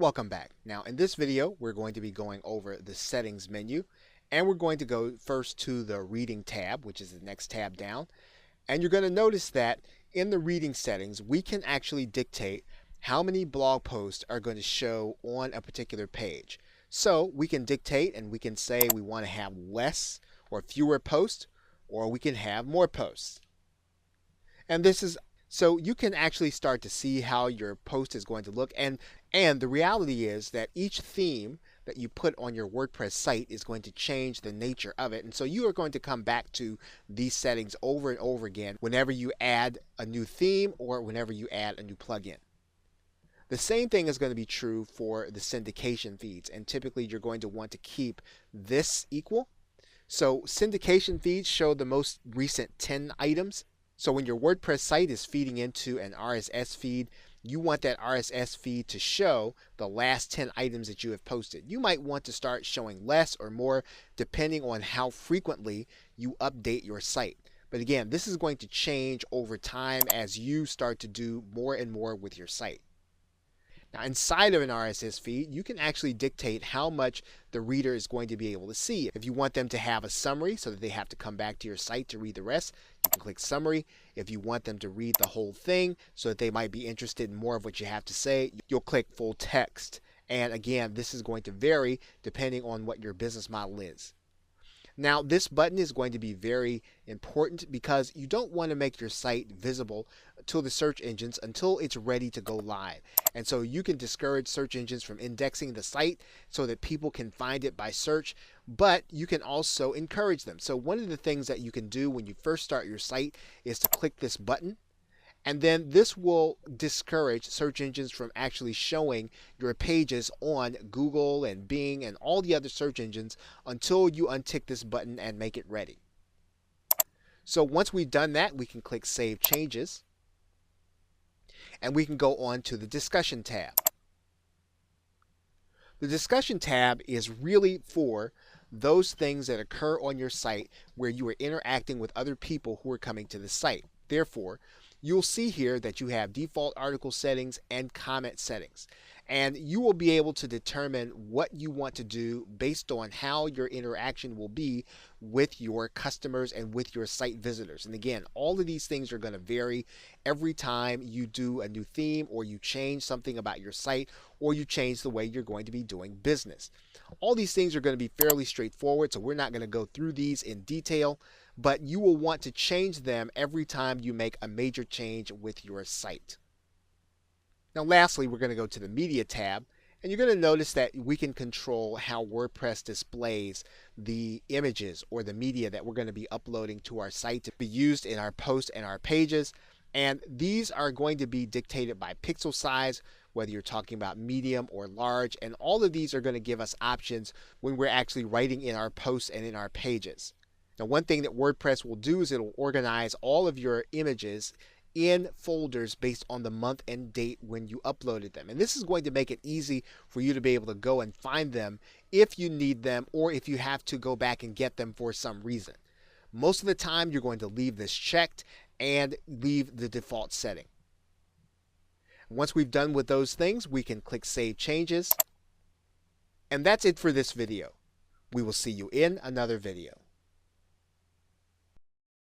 Welcome back. Now in this video we're going to be going over the settings menu, and we're going to go first to the reading tab, which is the next tab down. And you're going to notice that in the reading settings we can actually dictate how many blog posts are going to show on a particular page. So we can dictate and we can say we want to have less or fewer posts, or we can have more posts. And this is so you can actually start to see how your post is going to look. And the reality is that each theme that you put on your WordPress site is going to change the nature of it. And so you are going to come back to these settings over and over again whenever you add a new theme or whenever you add a new plugin. The same thing is going to be true for the syndication feeds. And typically you're going to want to keep this equal. So syndication feeds show the most recent 10 items. So when your WordPress site is feeding into an RSS feed, you want that RSS feed to show the last 10 items that you have posted. You might want to start showing less or more depending on how frequently you update your site. But again, this is going to change over time as you start to do more and more with your site. Now inside of an RSS feed, you can actually dictate how much the reader is going to be able to see. If you want them to have a summary so that they have to come back to your site to read the rest, you can click summary. If you want them to read the whole thing so that they might be interested in more of what you have to say, you'll click full text. And again, this is going to vary depending on what your business model is. Now this button is going to be very important because you don't want to make your site visible to the search engines until it's ready to go live. And so you can discourage search engines from indexing the site so that people can find it by search, but you can also encourage them. So one of the things that you can do when you first start your site is to click this button. And then this will discourage search engines from actually showing your pages on Google and Bing and all the other search engines until you untick this button and make it ready. So once we've done that, we can click Save Changes. And we can go on to the Discussion tab. The Discussion tab is really for those things that occur on your site where you are interacting with other people who are coming to the site. Therefore, you'll see here that you have default article settings and comment settings. And you will be able to determine what you want to do based on how your interaction will be with your customers and with your site visitors. And again, all of these things are going to vary every time you do a new theme or you change something about your site or you change the way you're going to be doing business. All these things are going to be fairly straightforward, so we're not going to go through these in detail, but you will want to change them every time you make a major change with your site. Now lastly, we're going to go to the Media tab, and you're going to notice that we can control how WordPress displays the images or the media that we're going to be uploading to our site to be used in our posts and our pages. And these are going to be dictated by pixel size, whether you're talking about medium or large, and all of these are going to give us options when we're actually writing in our posts and in our pages. Now one thing that WordPress will do is it'll organize all of your images in folders based on the month and date when you uploaded them. And this is going to make it easy for you to be able to go and find them if you need them or if you have to go back and get them for some reason. Most of the time you're going to leave this checked and leave the default setting. Once we've done with those things, we can click Save Changes. And that's it for this video. We will see you in another video.